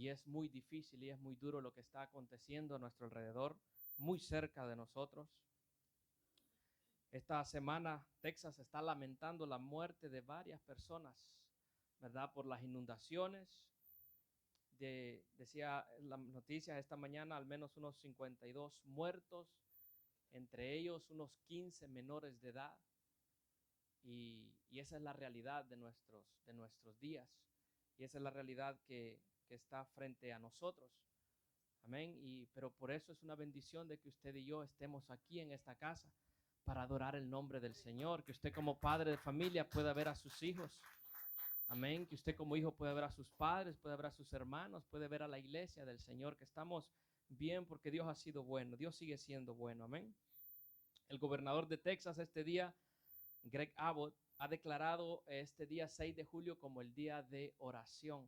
y es muy difícil y es muy duro lo que está aconteciendo a nuestro alrededor, muy cerca de nosotros. Esta semana Texas está lamentando la muerte de varias personas, ¿verdad? Por las inundaciones. Decía la noticia esta mañana, al menos unos 52 muertos, entre ellos unos 15 menores de edad. Y esa es la realidad de nuestros días. Y esa es la realidad que está frente a nosotros. Amén. Pero por eso es una bendición de que usted y yo estemos aquí en esta casa para adorar el nombre del Señor. Que usted como padre de familia pueda ver a sus hijos. Amén. Que usted como hijo pueda ver a sus padres, pueda ver a sus hermanos, puede ver a la iglesia del Señor. Que estamos bien porque Dios ha sido bueno. Dios sigue siendo bueno. Amén. El gobernador de Texas este día, Greg Abbott, ha declarado este día 6 de julio como el día de oración.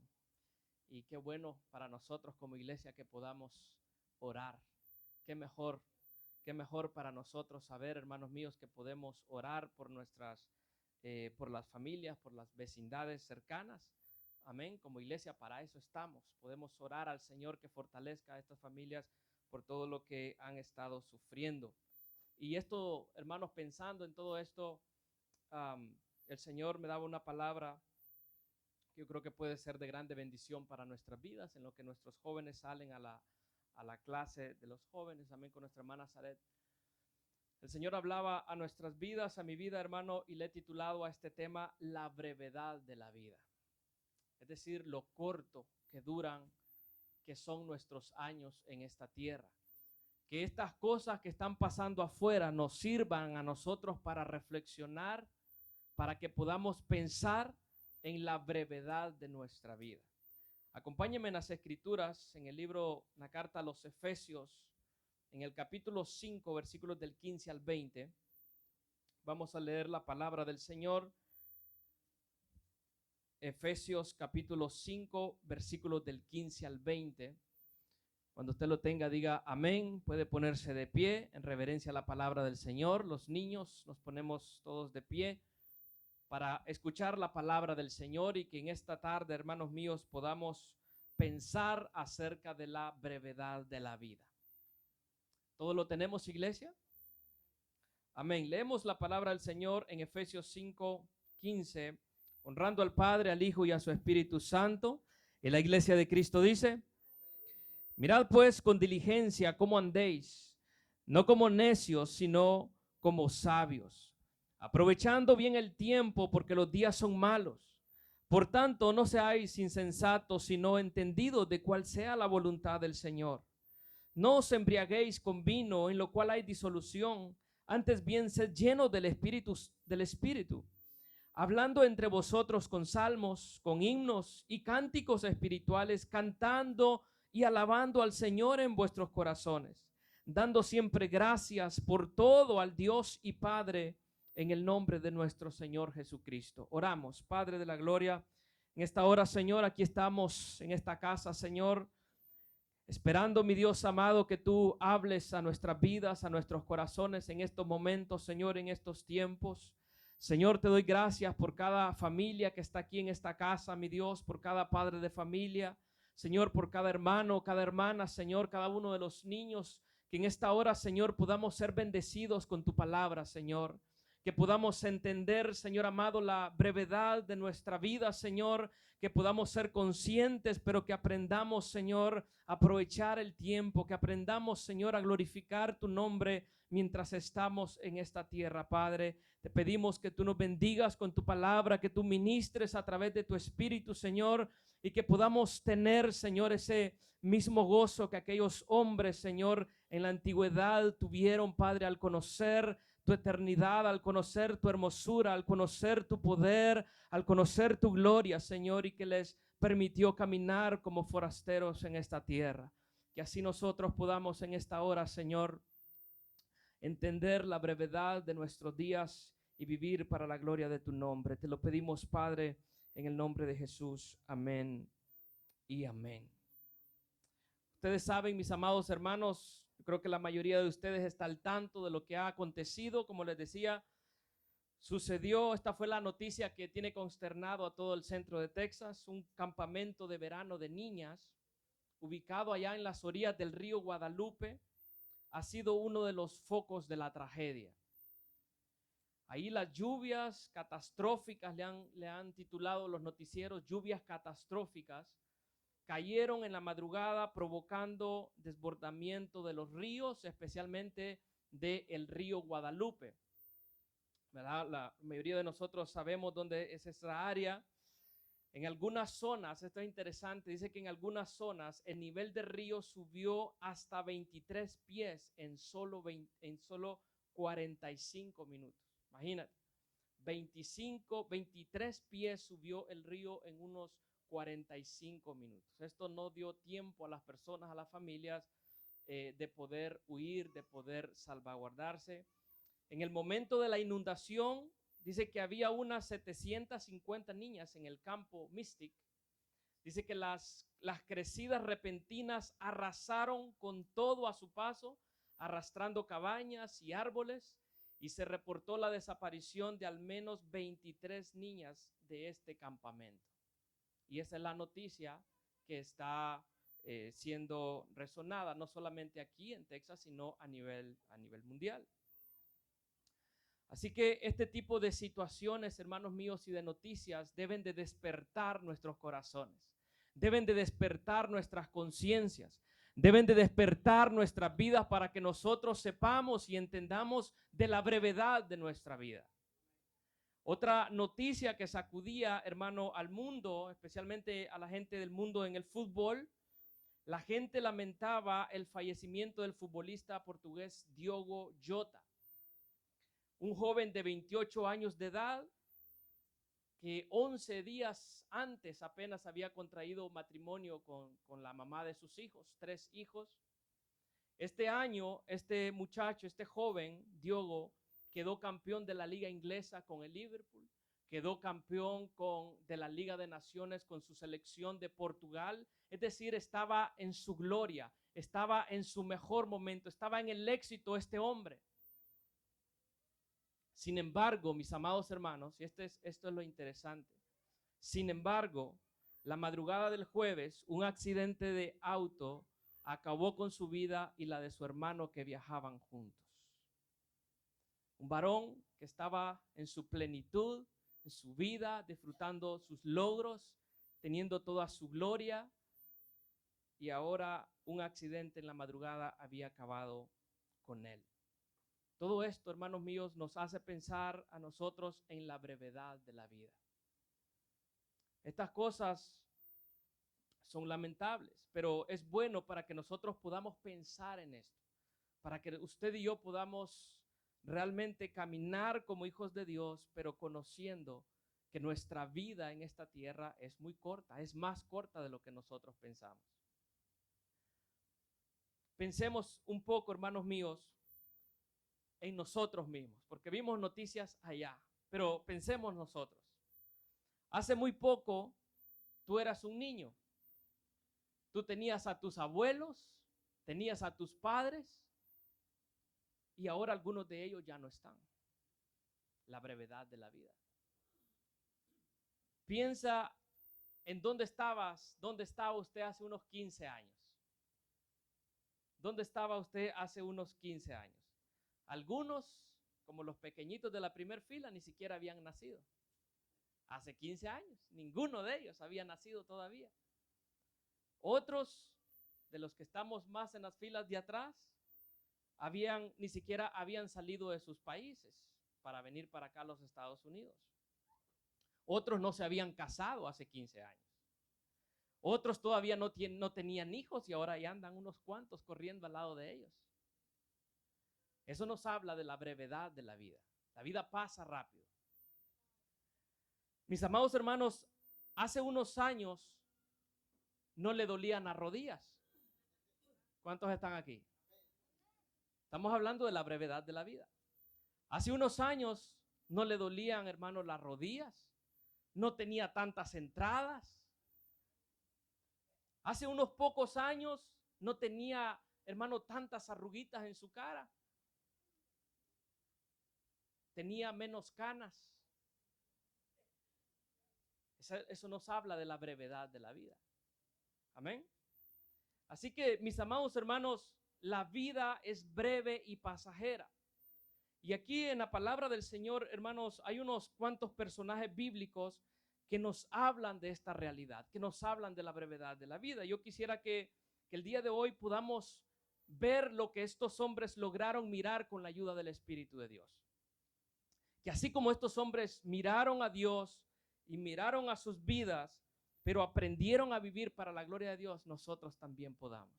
Y qué bueno para nosotros como iglesia que podamos orar. Qué mejor para nosotros saber, hermanos míos, que podemos orar por por las familias, por las vecindades cercanas. Amén. Como iglesia para eso estamos. Podemos orar al Señor que fortalezca a estas familias por todo lo que han estado sufriendo. Y esto, hermanos, pensando en todo esto, el Señor me daba una palabra que yo creo que puede ser de grande bendición para nuestras vidas, en lo que nuestros jóvenes salen a la clase de los jóvenes, amén, con nuestra hermana Zaret. El Señor hablaba a nuestras vidas, a mi vida, hermano, y le he titulado a este tema la brevedad de la vida. Es decir, lo corto que duran, que son nuestros años en esta tierra. Que estas cosas que están pasando afuera nos sirvan a nosotros para reflexionar, para que podamos pensar en la brevedad de nuestra vida. Acompáñenme en las escrituras, en el libro, la carta a los Efesios, en el capítulo 5, versículos del 15 al 20. Vamos a leer la palabra del Señor. Efesios capítulo 5, versículos del 15 al 20. Cuando usted lo tenga, diga amén. Puede ponerse de pie en reverencia a la palabra del Señor. Los niños nos ponemos todos de pie para escuchar la palabra del Señor y que en esta tarde, hermanos míos, podamos pensar acerca de la brevedad de la vida. ¿Todo lo tenemos, iglesia? Amén. Leemos la palabra del Señor en Efesios 5:15, honrando al Padre, al Hijo y a su Espíritu Santo. En la iglesia de Cristo dice: mirad pues con diligencia cómo andéis, no como necios, sino como sabios, aprovechando bien el tiempo, porque los días son malos. Por tanto, no seáis insensatos, sino entendidos de cuál sea la voluntad del Señor. No os embriaguéis con vino, en lo cual hay disolución, antes bien sed llenos del Espíritu, hablando entre vosotros con salmos, con himnos y cánticos espirituales, cantando y alabando al Señor en vuestros corazones, dando siempre gracias por todo al Dios y Padre, en el nombre de nuestro Señor Jesucristo. Oramos. Padre de la gloria, en esta hora, Señor, aquí estamos en esta casa, Señor, esperando, mi Dios amado, que tú hables a nuestras vidas, a nuestros corazones en estos momentos, Señor, en estos tiempos. Señor, te doy gracias por cada familia que está aquí en esta casa, mi Dios, por cada padre de familia, Señor, por cada hermano, cada hermana, Señor, cada uno de los niños, que en esta hora, Señor, podamos ser bendecidos con tu palabra, Señor. Que podamos entender, Señor amado, la brevedad de nuestra vida, Señor, que podamos ser conscientes, pero que aprendamos, Señor, a aprovechar el tiempo, que aprendamos, Señor, a glorificar tu nombre mientras estamos en esta tierra, Padre. Te pedimos que tú nos bendigas con tu palabra, que tú ministres a través de tu Espíritu, Señor, y que podamos tener, Señor, ese mismo gozo que aquellos hombres, Señor, en la antigüedad tuvieron, Padre, al conocer tu eternidad, al conocer tu hermosura, al conocer tu poder, al conocer tu gloria, Señor, y que les permitió caminar como forasteros en esta tierra. Que así nosotros podamos en esta hora, Señor, entender la brevedad de nuestros días y vivir para la gloria de tu nombre. Te lo pedimos, Padre, en el nombre de Jesús. Amén y amén. Ustedes saben, mis amados hermanos, yo creo que la mayoría de ustedes está al tanto de lo que ha acontecido. Como les decía, sucedió, esta fue la noticia que tiene consternado a todo el centro de Texas, un campamento de verano de niñas ubicado allá en las orillas del río Guadalupe, ha sido uno de los focos de la tragedia. Ahí las lluvias catastróficas, le han titulado los noticieros lluvias catastróficas, cayeron en la madrugada provocando desbordamiento de los ríos, especialmente del río Guadalupe. ¿Verdad? La mayoría de nosotros sabemos dónde es esa área. En algunas zonas, esto es interesante, dice que en algunas zonas el nivel del río subió hasta 23 pies en solo 45 minutos. Imagínate, 23 pies subió el río en unos 45 minutos. Esto no dio tiempo a las personas, a las familias, de poder huir, de poder salvaguardarse. En el momento de la inundación, dice que había unas 750 niñas en el campo Mystic. Dice que las crecidas repentinas arrasaron con todo a su paso, arrastrando cabañas y árboles, y se reportó la desaparición de al menos 23 niñas de este campamento. Y esa es la noticia que está siendo resonada, no solamente aquí en Texas, sino a nivel mundial. Así que este tipo de situaciones, hermanos míos, y de noticias deben de despertar nuestros corazones, deben de despertar nuestras conciencias, deben de despertar nuestras vidas para que nosotros sepamos y entendamos de la brevedad de nuestra vida. Otra noticia que sacudía, hermano, al mundo, especialmente a la gente del mundo en el fútbol, la gente lamentaba el fallecimiento del futbolista portugués Diogo Jota, un joven de 28 años de edad que 11 días antes apenas había contraído matrimonio con la mamá de sus hijos, 3 hijos. Este año, este muchacho, este joven, Diogo, quedó campeón de la Liga Inglesa con el Liverpool, quedó campeón de la Liga de Naciones con su selección de Portugal. Es decir, estaba en su gloria, estaba en su mejor momento, estaba en el éxito este hombre. Sin embargo, mis amados hermanos, y esto es lo interesante, sin embargo, la madrugada del jueves, un accidente de auto acabó con su vida y la de su hermano que viajaban juntos. Un varón que estaba en su plenitud, en su vida, disfrutando sus logros, teniendo toda su gloria, y ahora un accidente en la madrugada había acabado con él. Todo esto, hermanos míos, nos hace pensar a nosotros en la brevedad de la vida. Estas cosas son lamentables, pero es bueno para que nosotros podamos pensar en esto, para que usted y yo podamos realmente caminar como hijos de Dios, pero conociendo que nuestra vida en esta tierra es muy corta, es más corta de lo que nosotros pensamos. Pensemos un poco, hermanos míos, en nosotros mismos, porque vimos noticias allá, pero pensemos nosotros. Hace muy poco tú eras un niño, tú tenías a tus abuelos, tenías a tus padres, y ahora algunos de ellos ya no están. La brevedad de la vida. Piensa en dónde estaba usted hace unos 15 años. ¿Dónde estaba usted hace unos 15 años? Algunos, como los pequeñitos de la primera fila, ni siquiera habían nacido. Hace 15 años, ninguno de ellos había nacido todavía. Otros, de los que estamos más en las filas de atrás, ni siquiera habían salido de sus países para venir para acá a los Estados Unidos. Otros no se habían casado hace 15 años. Otros todavía no tenían hijos y ahora ya andan unos cuantos corriendo al lado de ellos. Eso nos habla de la brevedad de la vida. La vida pasa rápido. Mis amados hermanos, hace unos años no le dolían las rodillas. ¿Cuántos están aquí? Estamos hablando de la brevedad de la vida. Hace unos años no le dolían, hermanos, las rodillas. No tenía tantas entradas. Hace unos pocos años no tenía, hermano, tantas arruguitas en su cara. Tenía menos canas. Eso nos habla de la brevedad de la vida. Amén. Así que, mis amados hermanos, la vida es breve y pasajera. Y aquí en la palabra del Señor, hermanos, hay unos cuantos personajes bíblicos que nos hablan de esta realidad, que nos hablan de la brevedad de la vida. Yo quisiera que el día de hoy podamos ver lo que estos hombres lograron mirar con la ayuda del Espíritu de Dios. Que así como estos hombres miraron a Dios y miraron a sus vidas, pero aprendieron a vivir para la gloria de Dios, nosotros también podamos.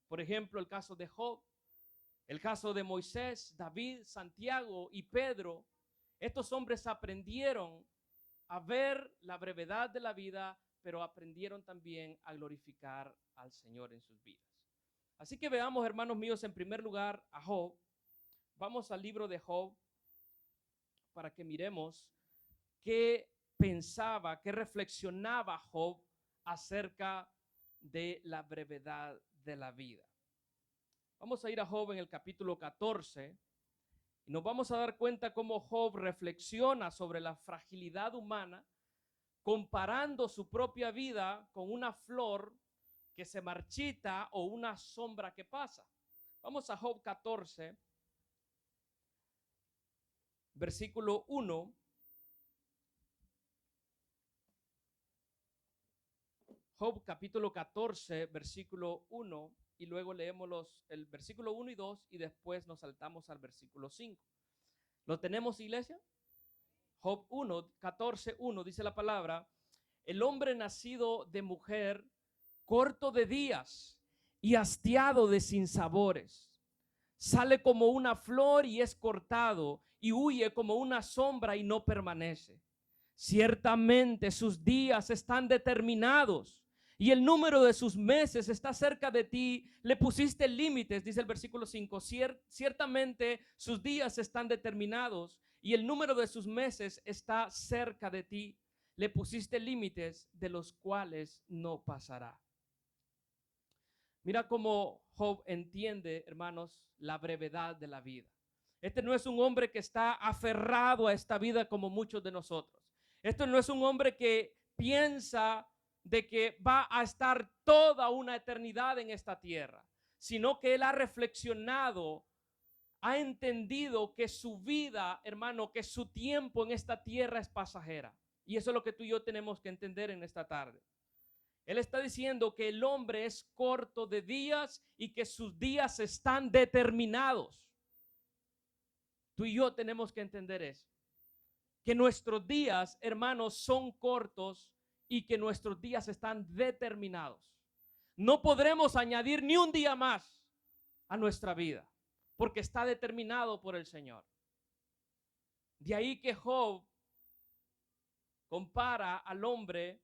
Por ejemplo, el caso de Job, el caso de Moisés, David, Santiago y Pedro. Estos hombres aprendieron a ver la brevedad de la vida, pero aprendieron también a glorificar al Señor en sus vidas. Así que veamos, hermanos míos, en primer lugar a Job. Vamos al libro de Job para que miremos qué pensaba, qué reflexionaba Job acerca de la brevedad de la vida. Vamos a ir a Job en el capítulo 14 y nos vamos a dar cuenta cómo Job reflexiona sobre la fragilidad humana, comparando su propia vida con una flor que se marchita o una sombra que pasa. Vamos a Job 14, versículo 1. Job capítulo 14, versículo 1, y luego leemos el versículo 1 y 2 y después nos saltamos al versículo 5. ¿Lo tenemos, iglesia? Job 1, 14, 1 dice la palabra: el hombre nacido de mujer, corto de días y hastiado de sinsabores, sale como una flor y es cortado, y huye como una sombra y no permanece. Ciertamente sus días están determinados y el número de sus meses está cerca de ti. Le pusiste límites, dice el versículo 5. Ciertamente sus días están determinados y el número de sus meses está cerca de ti. Le pusiste límites de los cuales no pasará. Mira cómo Job entiende, hermanos, la brevedad de la vida. Este no es un hombre que está aferrado a esta vida como muchos de nosotros. Esto no es un hombre que piensa de que va a estar toda una eternidad en esta tierra, sino que él ha reflexionado, ha entendido que su vida, hermano, que su tiempo en esta tierra es pasajera. Y eso es lo que tú y yo tenemos que entender en esta tarde. Él está diciendo que el hombre es corto de días y que sus días están determinados. Tú y yo tenemos que entender eso. Que nuestros días, hermanos, son cortos y que nuestros días están determinados. No podremos añadir ni un día más a nuestra vida, porque está determinado por el Señor. De ahí que Job compara al hombre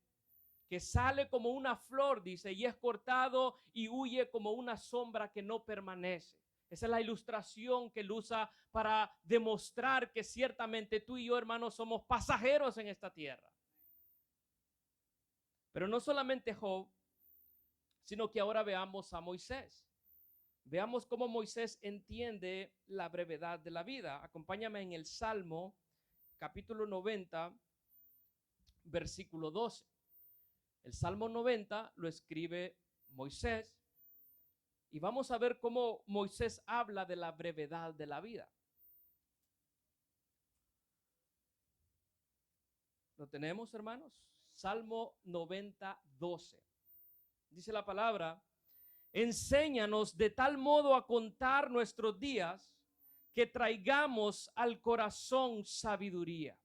que sale como una flor, dice, y es cortado y huye como una sombra que no permanece. Esa es la ilustración que él usa para demostrar que ciertamente tú y yo, hermanos, somos pasajeros en esta tierra. Pero no solamente Job, sino que ahora veamos a Moisés. Veamos cómo Moisés entiende la brevedad de la vida. Acompáñame en el Salmo, capítulo 90, versículo 12. El Salmo 90 lo escribe Moisés y vamos a ver cómo Moisés habla de la brevedad de la vida. ¿Lo tenemos, hermanos? Salmo 90, 12. Dice la palabra: enséñanos de tal modo a contar nuestros días que traigamos al corazón sabiduría.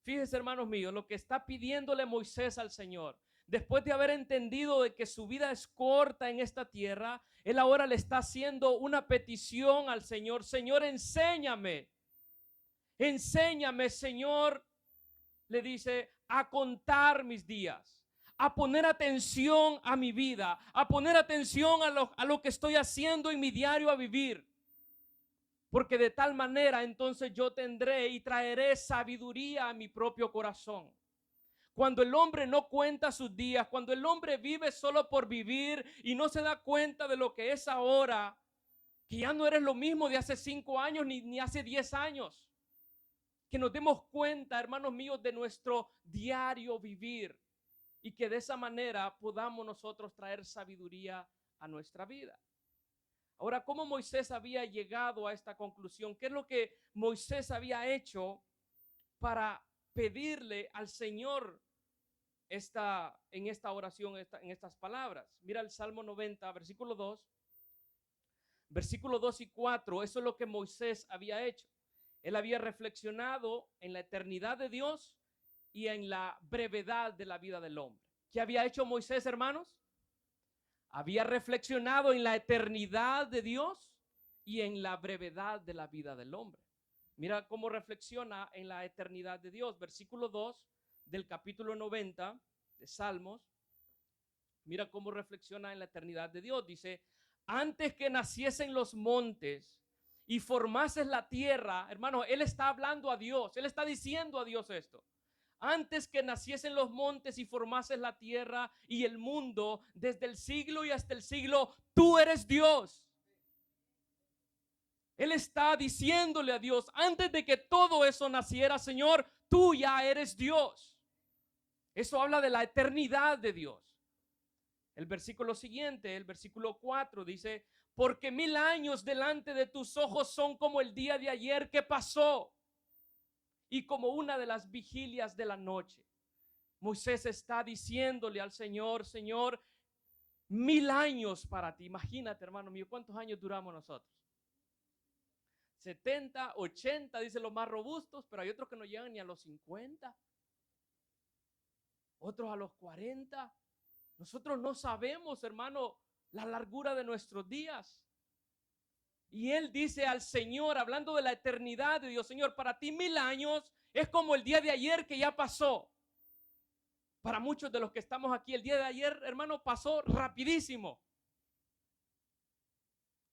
Fíjense, hermanos míos, lo que está pidiéndole Moisés al Señor. Después de haber entendido de que su vida es corta en esta tierra, él ahora le está haciendo una petición al Señor. Señor, enséñame. Enséñame, Señor, le dice, a contar mis días, a poner atención a mi vida, a poner atención a lo que estoy haciendo en mi diario a vivir. Porque de tal manera entonces yo tendré y traeré sabiduría a mi propio corazón. Cuando el hombre no cuenta sus días, cuando el hombre vive solo por vivir y no se da cuenta de lo que es ahora, que ya no eres lo mismo de hace 5 años ni hace 10 años. Que nos demos cuenta, hermanos míos, de nuestro diario vivir y que de esa manera podamos nosotros traer sabiduría a nuestra vida. Ahora, ¿cómo Moisés había llegado a esta conclusión? ¿Qué es lo que Moisés había hecho para pedirle al Señor en esta oración, en estas palabras? Mira el Salmo 90, versículo 2 y 4. Eso es lo que Moisés había hecho. Él había reflexionado en la eternidad de Dios y en la brevedad de la vida del hombre. ¿Qué había hecho Moisés, hermanos? Había reflexionado en la eternidad de Dios y en la brevedad de la vida del hombre. Mira cómo reflexiona en la eternidad de Dios. Versículo 2 del capítulo 90 de Salmos. Mira cómo reflexiona en la eternidad de Dios. Dice, antes que naciesen los montes y formases la tierra, hermano, él está hablando a Dios. Él está diciendo a Dios esto. Antes que naciesen los montes y formases la tierra y el mundo, desde el siglo y hasta el siglo, tú eres Dios. Él está diciéndole a Dios, antes de que todo eso naciera, Señor, tú ya eres Dios. Eso habla de la eternidad de Dios. El versículo siguiente, el versículo 4 dice, porque 1000 años delante de tus ojos son como el día de ayer que pasó y como una de las vigilias de la noche. Moisés está diciéndole al Señor, Señor, 1000 años para ti. Imagínate, hermano mío, ¿cuántos años duramos nosotros? 70, 80, dicen los más robustos, pero hay otros que no llegan ni a los 50, otros a los 40. Nosotros no sabemos, hermano, la largura de nuestros días. Y él dice al Señor, hablando de la eternidad de Dios, Señor, para ti 1000 años es como el día de ayer que ya pasó. Para muchos de los que estamos aquí, el día de ayer, hermano, pasó rapidísimo.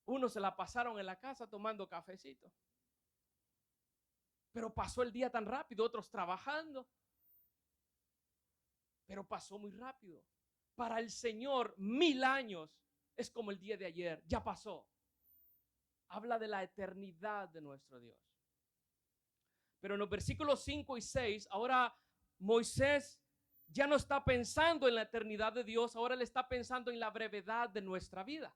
Unos se la pasaron en la casa tomando cafecito. Pero pasó el día tan rápido, otros trabajando. Pero pasó muy rápido. Para el Señor, 1000 años es como el día de ayer, ya pasó. Habla de la eternidad de nuestro Dios. Pero en los versículos 5 y 6, ahora Moisés ya no está pensando en la eternidad de Dios, ahora él está pensando en la brevedad de nuestra vida,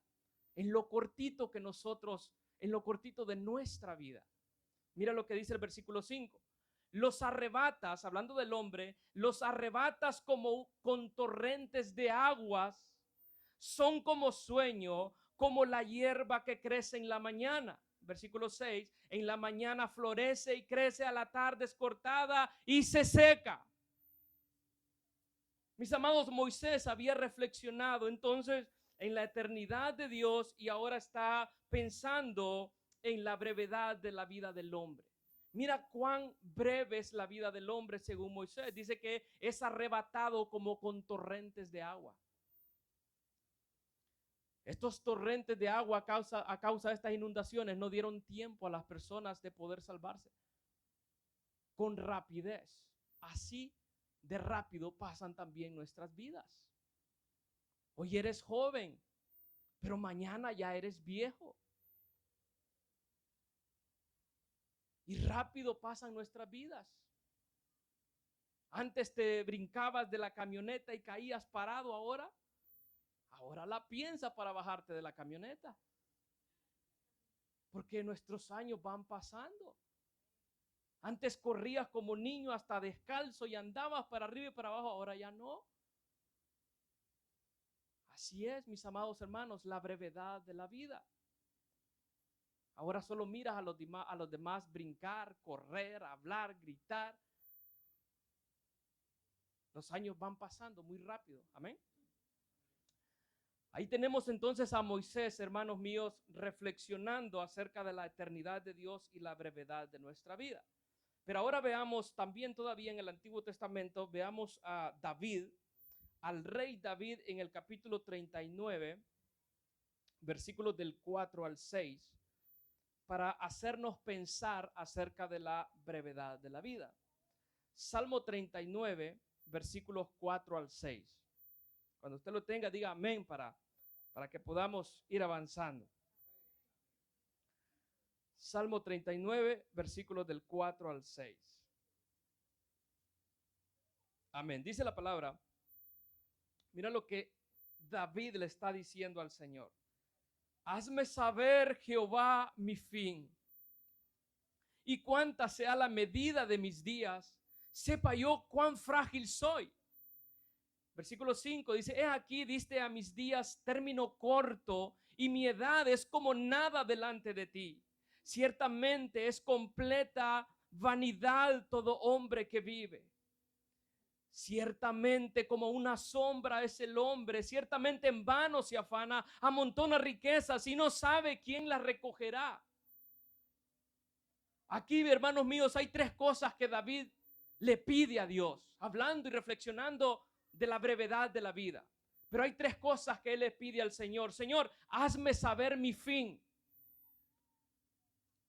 en lo cortito que nosotros, en lo cortito de nuestra vida. Mira lo que dice el versículo 5. Los arrebatas, hablando del hombre, los arrebatas como con torrentes de aguas, son como sueño, como la hierba que crece en la mañana. Versículo 6, en la mañana florece y crece, a la tarde es cortada y se seca. Mis amados, Moisés había reflexionado entonces en la eternidad de Dios y ahora está pensando en la brevedad de la vida del hombre. Mira cuán breve es la vida del hombre según Moisés. Dice que es arrebatado como con torrentes de agua. Estos torrentes de agua a causa de estas inundaciones no dieron tiempo a las personas de poder salvarse. Con rapidez. Así de rápido pasan también nuestras vidas. Hoy eres joven, pero mañana ya eres viejo. Y rápido pasan nuestras vidas. Antes te brincabas de la camioneta y caías parado, ahora la piensas para bajarte de la camioneta. Porque nuestros años van pasando. Antes corrías como niño hasta descalzo y andabas para arriba y para abajo, ahora ya no. Así es, mis amados hermanos, la brevedad de la vida. Ahora solo miras a los demás brincar, correr, hablar, gritar. Los años van pasando muy rápido. Amén. Ahí tenemos entonces a Moisés, hermanos míos, reflexionando acerca de la eternidad de Dios y la brevedad de nuestra vida. Pero ahora veamos también todavía en el Antiguo Testamento, veamos a David, al rey David en el capítulo 39, versículos del 4 al 6, para hacernos pensar acerca de la brevedad de la vida. Salmo 39, versículos 4 al 6. Cuando usted lo tenga, diga amén para que podamos ir avanzando. Salmo 39, versículos del 4 al 6. Amén. Dice la palabra: Mira lo que David le está diciendo al Señor. Hazme saber, Jehová, mi fin, y cuánta sea la medida de mis días, sepa yo cuán frágil soy. Versículo 5 dice, he aquí diste a mis días término corto, y mi edad es como nada delante de ti. Ciertamente es completa vanidad todo hombre que vive. Ciertamente como una sombra es el hombre, ciertamente en vano se afana, amontona riquezas y no sabe quién las recogerá. Aquí, hermanos míos, hay tres cosas que David le pide a Dios, hablando y reflexionando de la brevedad de la vida. Pero hay tres cosas que él le pide al Señor. Señor, hazme saber mi fin.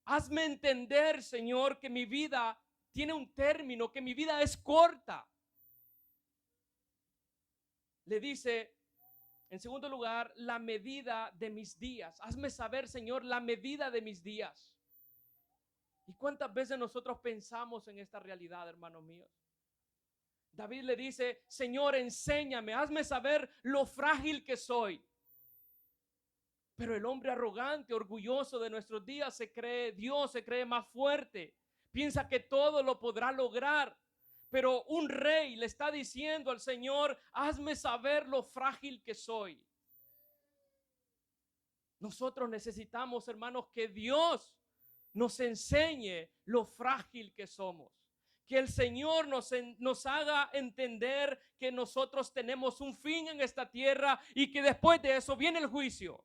Hazme entender, Señor, que mi vida tiene un término, que mi vida es corta. Le dice, en segundo lugar, la medida de mis días. Hazme saber, Señor, la medida de mis días. ¿Y cuántas veces nosotros pensamos en esta realidad, hermanos míos? David le dice, Señor, enséñame, hazme saber lo frágil que soy. Pero el hombre arrogante, orgulloso de nuestros días se cree Dios, se cree más fuerte. Piensa que todo lo podrá lograr. Pero un rey le está diciendo al Señor, hazme saber lo frágil que soy. Nosotros necesitamos, hermanos, que Dios nos enseñe lo frágil que somos. Que el Señor nos haga entender que nosotros tenemos un fin en esta tierra y que después de eso viene el juicio.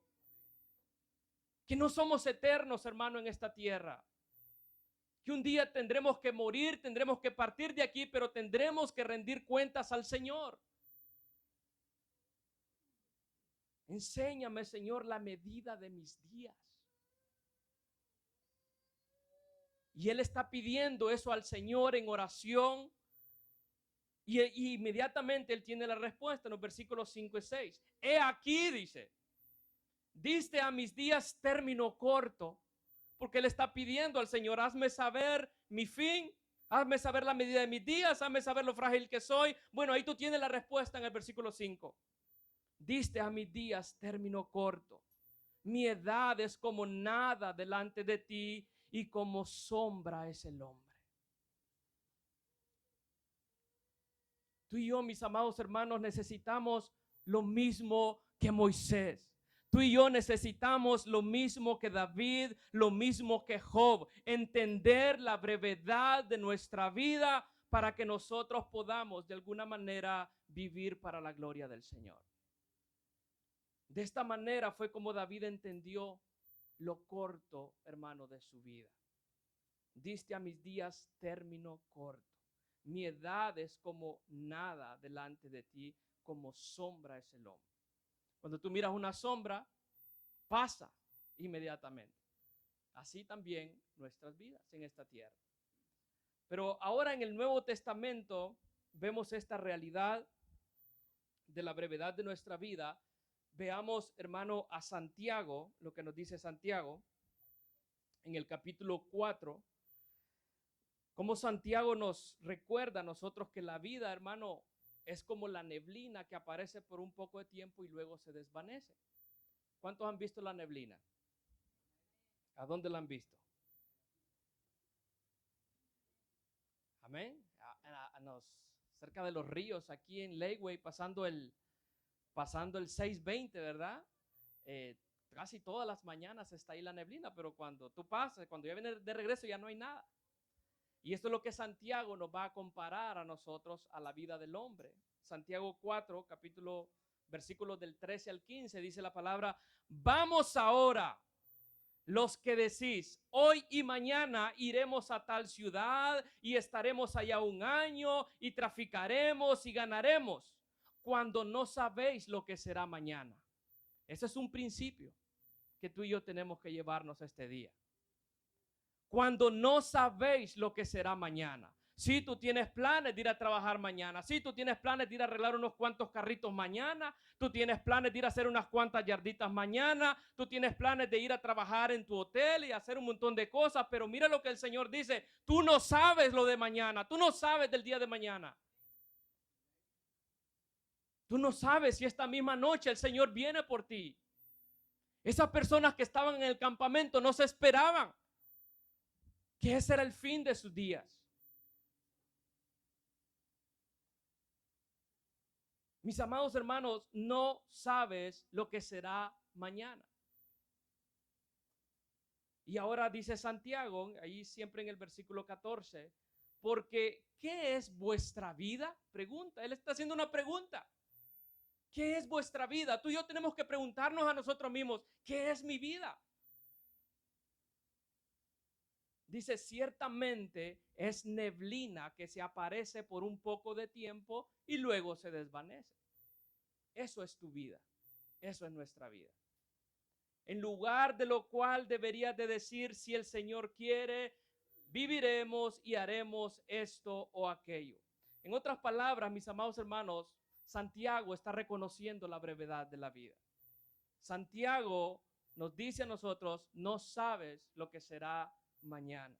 Que no somos eternos, hermano, en esta tierra. Que un día tendremos que morir, tendremos que partir de aquí, pero tendremos que rendir cuentas al Señor. Enséñame, Señor, la medida de mis días. Y él está pidiendo eso al Señor en oración. Y inmediatamente él tiene la respuesta en los versículos 5 y 6. He aquí, dice, diste a mis días término corto. Porque él está pidiendo al Señor, hazme saber mi fin, hazme saber la medida de mis días, hazme saber lo frágil que soy. Bueno, ahí tú tienes la respuesta en el versículo 5. Diste a mis días término corto. Mi edad es como nada delante de ti y como sombra es el hombre. Tú y yo, mis amados hermanos, necesitamos lo mismo que Moisés. Tú y yo necesitamos lo mismo que David, lo mismo que Job, entender la brevedad de nuestra vida para que nosotros podamos de alguna manera vivir para la gloria del Señor. De esta manera fue como David entendió lo corto, hermano, de su vida. Diste a mis días término corto. Mi edad es como nada delante de ti, como sombra es el hombre. Cuando tú miras una sombra, pasa inmediatamente. Así también nuestras vidas en esta tierra. Pero ahora en el Nuevo Testamento vemos esta realidad de la brevedad de nuestra vida. Veamos, hermano, a Santiago, lo que nos dice Santiago en el capítulo 4. Como Santiago nos recuerda a nosotros que la vida, hermano, es como la neblina que aparece por un poco de tiempo y luego se desvanece. ¿Cuántos han visto la neblina? ¿A dónde la han visto? Amén. Cerca de los ríos, aquí en Lakeway, pasando el 620, ¿verdad? Casi todas las mañanas está ahí la neblina, pero cuando tú pasas, cuando ya viene de regreso, ya no hay nada. Y esto es lo que Santiago nos va a comparar a nosotros a la vida del hombre. Santiago 4, versículos del 13 al 15, dice la palabra: vamos ahora, los que decís, hoy y mañana iremos a tal ciudad y estaremos allá un año y traficaremos y ganaremos, cuando no sabéis lo que será mañana. Ese es un principio que tú y yo tenemos que llevarnos este día. Cuando no sabéis lo que será mañana. Si tú tienes planes de ir a trabajar mañana, si tú tienes planes de ir a arreglar unos cuantos carritos mañana, tú tienes planes de ir a hacer unas cuantas yarditas mañana, tú tienes planes de ir a trabajar en tu hotel y hacer un montón de cosas, pero mira lo que el Señor dice: tú no sabes lo de mañana, tú no sabes del día de mañana. Tú no sabes si esta misma noche el Señor viene por ti. Esas personas que estaban en el campamento no se esperaban que ese era el fin de sus días. Mis amados hermanos, no sabes lo que será mañana. Y ahora dice Santiago, ahí siempre en el versículo 14, porque ¿qué es vuestra vida? Pregunta, él está haciendo una pregunta. ¿Qué es vuestra vida? Tú y yo tenemos que preguntarnos a nosotros mismos, ¿qué es mi vida? Dice, ciertamente es neblina que se aparece por un poco de tiempo y luego se desvanece. Eso es tu vida. Eso es nuestra vida. En lugar de lo cual deberías de decir, si el Señor quiere, viviremos y haremos esto o aquello. En otras palabras, mis amados hermanos, Santiago está reconociendo la brevedad de la vida. Santiago nos dice a nosotros, no sabes lo que será mañana.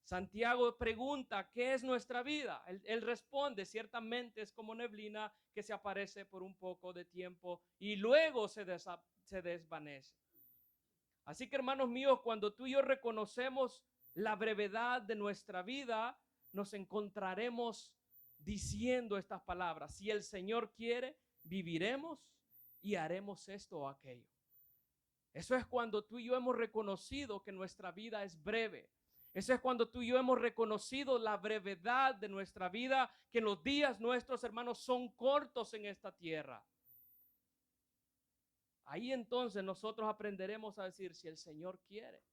Santiago pregunta, ¿qué es nuestra vida? Él responde, ciertamente es como neblina que se aparece por un poco de tiempo y luego se desvanece. Así que, hermanos míos, cuando tú y yo reconocemos la brevedad de nuestra vida, nos encontraremos diciendo estas palabras. Si el Señor quiere, viviremos y haremos esto o aquello. Eso es cuando tú y yo hemos reconocido que nuestra vida es breve. Eso es cuando tú y yo hemos reconocido la brevedad de nuestra vida, que los días nuestros, hermanos, son cortos en esta tierra. Ahí entonces nosotros aprenderemos a decir, si el Señor quiere,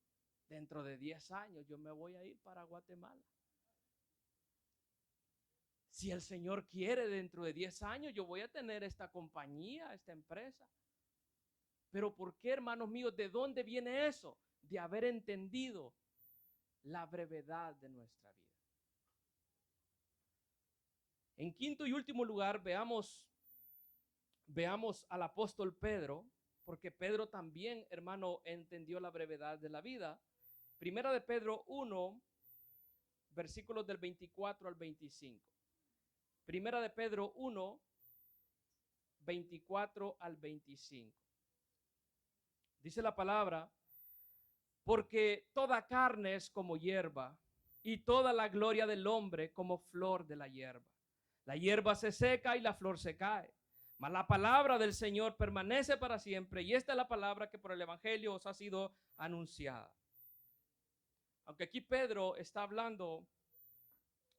dentro de 10 años yo me voy a ir para Guatemala. Si el Señor quiere, dentro de 10 años yo voy a tener esta compañía, esta empresa. Pero ¿por qué, hermanos míos? ¿De dónde viene eso? De haber entendido la brevedad de nuestra vida. En quinto y último lugar, veamos al apóstol Pedro, porque Pedro también, hermano, entendió la brevedad de la vida. Primera de Pedro 1, versículos del 24 al 25. Primera de Pedro 1, 24 al 25. Dice la palabra, porque toda carne es como hierba, y toda la gloria del hombre como flor de la hierba. La hierba se seca y la flor se cae, mas la palabra del Señor permanece para siempre, y esta es la palabra que por el evangelio os ha sido anunciada. Aunque aquí Pedro está hablando,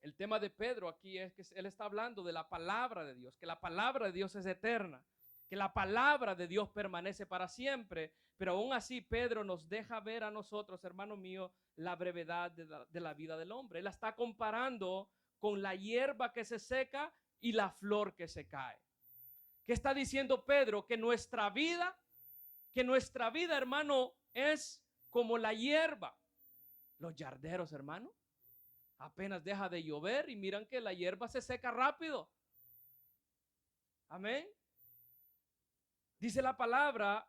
el tema de Pedro aquí es que él está hablando de la palabra de Dios, que la palabra de Dios es eterna, que la palabra de Dios permanece para siempre, pero aún así Pedro nos deja ver a nosotros, hermano mío, la brevedad de la vida del hombre. Él la está comparando con la hierba que se seca y la flor que se cae. ¿Qué está diciendo Pedro? Que nuestra vida, hermano, es como la hierba. Los yarderos, hermano, apenas deja de llover y miran que la hierba se seca rápido. Amén. Dice la palabra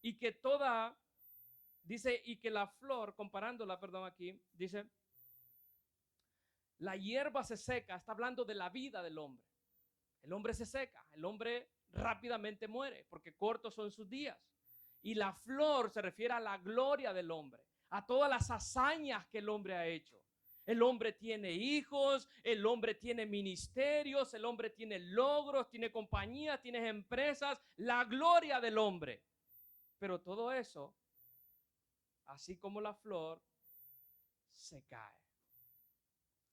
y que la flor, comparándola, perdón, aquí, dice, la hierba se seca, está hablando de la vida del hombre. El hombre se seca, el hombre rápidamente muere porque cortos son sus días. Y la flor se refiere a la gloria del hombre, a todas las hazañas que el hombre ha hecho. El hombre tiene hijos, el hombre tiene ministerios, el hombre tiene logros, tiene compañías, tiene empresas, la gloria del hombre. Pero todo eso, así como la flor, se cae.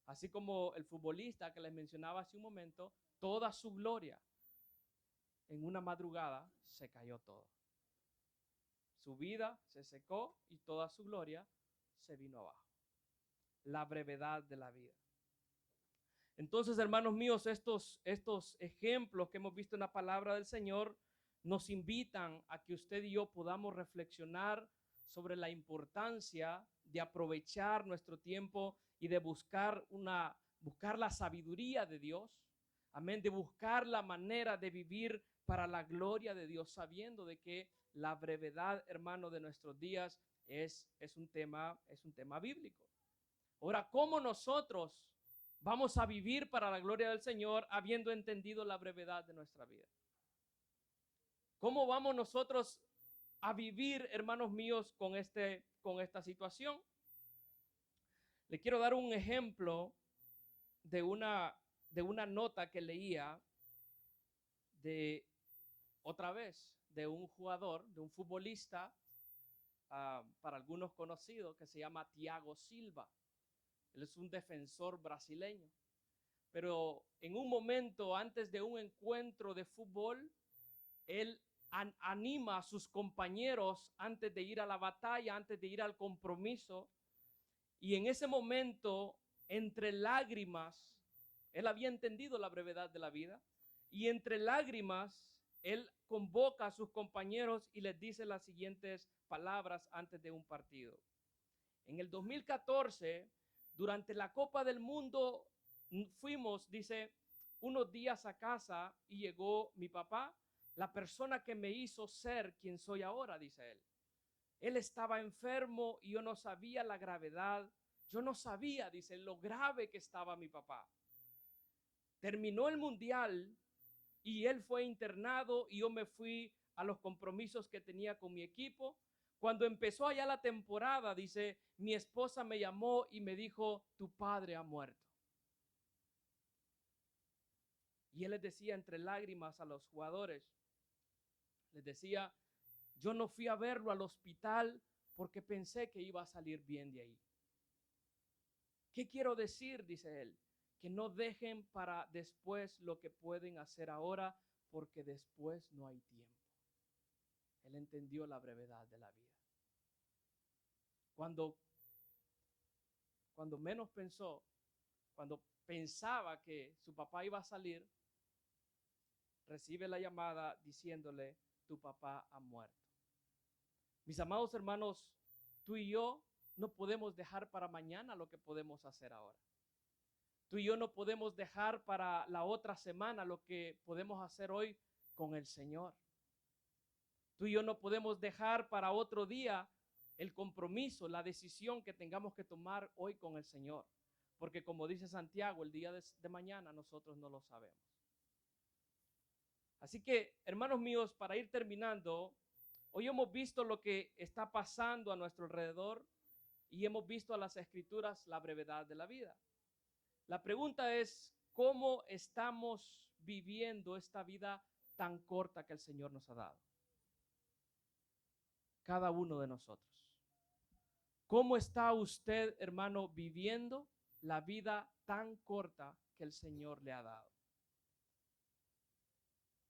Así como el futbolista que les mencionaba hace un momento, toda su gloria, en una madrugada se cayó todo. Su vida se secó y toda su gloria se vino abajo. La brevedad de la vida. Entonces, hermanos míos, estos ejemplos que hemos visto en la palabra del Señor nos invitan a que usted y yo podamos reflexionar sobre la importancia de aprovechar nuestro tiempo y de buscar la sabiduría de Dios. Amén, de buscar la manera de vivir para la gloria de Dios, sabiendo de que la brevedad, hermano, de nuestros días es un tema bíblico. Ahora, ¿cómo nosotros vamos a vivir para la gloria del Señor habiendo entendido la brevedad de nuestra vida? ¿Cómo vamos nosotros a vivir, hermanos míos, con esta situación? Le quiero dar un ejemplo de una nota que leía de otra vez de un jugador, de un futbolista, para algunos conocido, que se llama Thiago Silva. Él es un defensor brasileño. Pero en un momento antes de un encuentro de fútbol, él anima a sus compañeros antes de ir a la batalla, antes de ir al compromiso. Y en ese momento, entre lágrimas, él había entendido la brevedad de la vida. Y entre lágrimas, él convoca a sus compañeros y les dice las siguientes palabras antes de un partido. En el 2014, durante la Copa del Mundo, fuimos, dice, unos días a casa y llegó mi papá, la persona que me hizo ser quien soy ahora, dice él. Él estaba enfermo y yo no sabía la gravedad. Yo no sabía, dice, lo grave que estaba mi papá. Terminó el mundial y él fue internado y yo me fui a los compromisos que tenía con mi equipo. Cuando empezó allá la temporada, dice, mi esposa me llamó y me dijo, tu padre ha muerto. Y él les decía entre lágrimas a los jugadores, les decía, yo no fui a verlo al hospital porque pensé que iba a salir bien de ahí. ¿Qué quiero decir? Dice él, que no dejen para después lo que pueden hacer ahora, porque después no hay tiempo. Él entendió la brevedad de la vida. Cuando menos pensó, cuando pensaba que su papá iba a salir, recibe la llamada diciéndole, tu papá ha muerto. Mis amados hermanos, tú y yo no podemos dejar para mañana lo que podemos hacer ahora. Tú y yo no podemos dejar para la otra semana lo que podemos hacer hoy con el Señor. Tú y yo no podemos dejar para otro día el compromiso, la decisión que tengamos que tomar hoy con el Señor. Porque como dice Santiago, el día de mañana nosotros no lo sabemos. Así que, hermanos míos, para ir terminando, hoy hemos visto lo que está pasando a nuestro alrededor y hemos visto a las Escrituras la brevedad de la vida. La pregunta es, ¿cómo estamos viviendo esta vida tan corta que el Señor nos ha dado? Cada uno de nosotros. ¿Cómo está usted, hermano, viviendo la vida tan corta que el Señor le ha dado?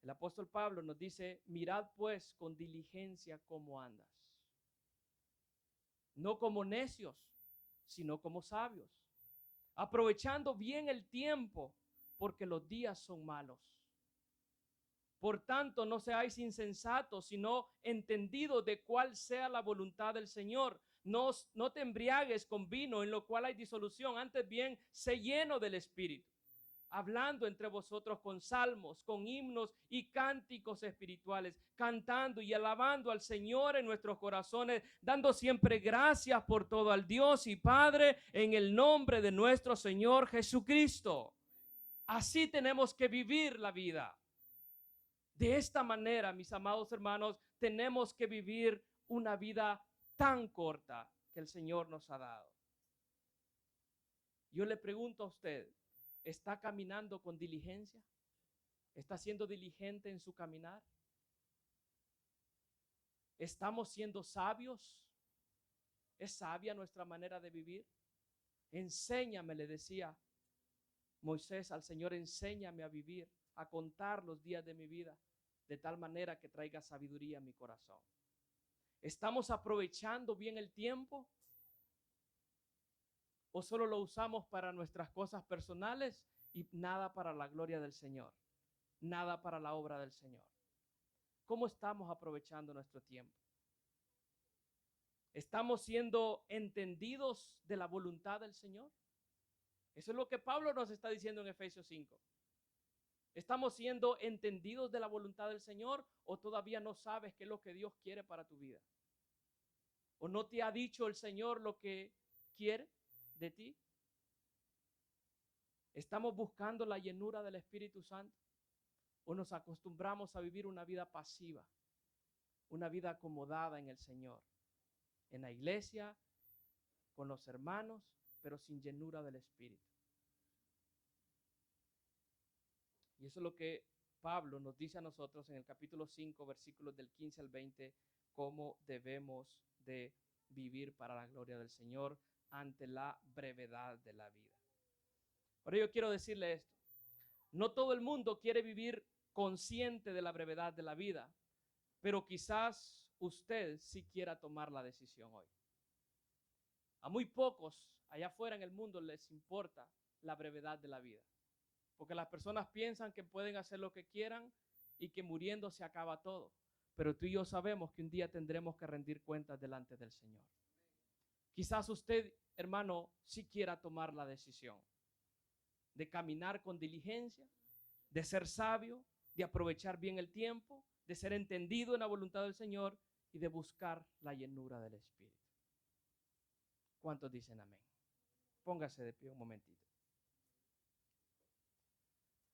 El apóstol Pablo nos dice, mirad pues con diligencia cómo andas. No como necios, sino como sabios, aprovechando bien el tiempo, porque los días son malos. Por tanto, no seáis insensatos, sino entendidos de cuál sea la voluntad del Señor. No te embriagues con vino, en lo cual hay disolución, antes bien, sé lleno del Espíritu, hablando entre vosotros con salmos, con himnos y cánticos espirituales, cantando y alabando al Señor en nuestros corazones, dando siempre gracias por todo al Dios y Padre en el nombre de nuestro Señor Jesucristo. Así tenemos que vivir la vida. De esta manera, mis amados hermanos, tenemos que vivir una vida tan corta que el Señor nos ha dado. Yo le pregunto a usted, ¿está caminando con diligencia? ¿Está siendo diligente en su caminar? ¿Estamos siendo sabios? ¿Es sabia nuestra manera de vivir? Enséñame, le decía Moisés al Señor, enséñame a vivir, a contar los días de mi vida, de tal manera que traiga sabiduría a mi corazón. ¿Estamos aprovechando bien el tiempo? ¿O solo lo usamos para nuestras cosas personales y nada para la gloria del Señor? Nada para la obra del Señor. ¿Cómo estamos aprovechando nuestro tiempo? ¿Estamos siendo entendidos de la voluntad del Señor? Eso es lo que Pablo nos está diciendo en Efesios 5. ¿Estamos siendo entendidos de la voluntad del Señor o todavía no sabes qué es lo que Dios quiere para tu vida? ¿O no te ha dicho el Señor lo que quiere de ti? ¿Estamos buscando la llenura del Espíritu Santo? ¿O nos acostumbramos a vivir una vida pasiva, una vida acomodada en el Señor, en la iglesia, con los hermanos, pero sin llenura del Espíritu? Y eso es lo que Pablo nos dice a nosotros en el capítulo 5, versículos del 15 al 20, cómo debemos de vivir para la gloria del Señor ante la brevedad de la vida. Ahora yo quiero decirle esto. No todo el mundo quiere vivir consciente de la brevedad de la vida, pero quizás usted sí quiera tomar la decisión hoy. A muy pocos allá afuera en el mundo les importa la brevedad de la vida, porque las personas piensan que pueden hacer lo que quieran y que muriendo se acaba todo. Pero tú y yo sabemos que un día tendremos que rendir cuentas delante del Señor. Quizás usted, hermano, sí quiera tomar la decisión de caminar con diligencia, de ser sabio, de aprovechar bien el tiempo, de ser entendido en la voluntad del Señor y de buscar la llenura del Espíritu. ¿Cuántos dicen amén? Póngase de pie un momentito.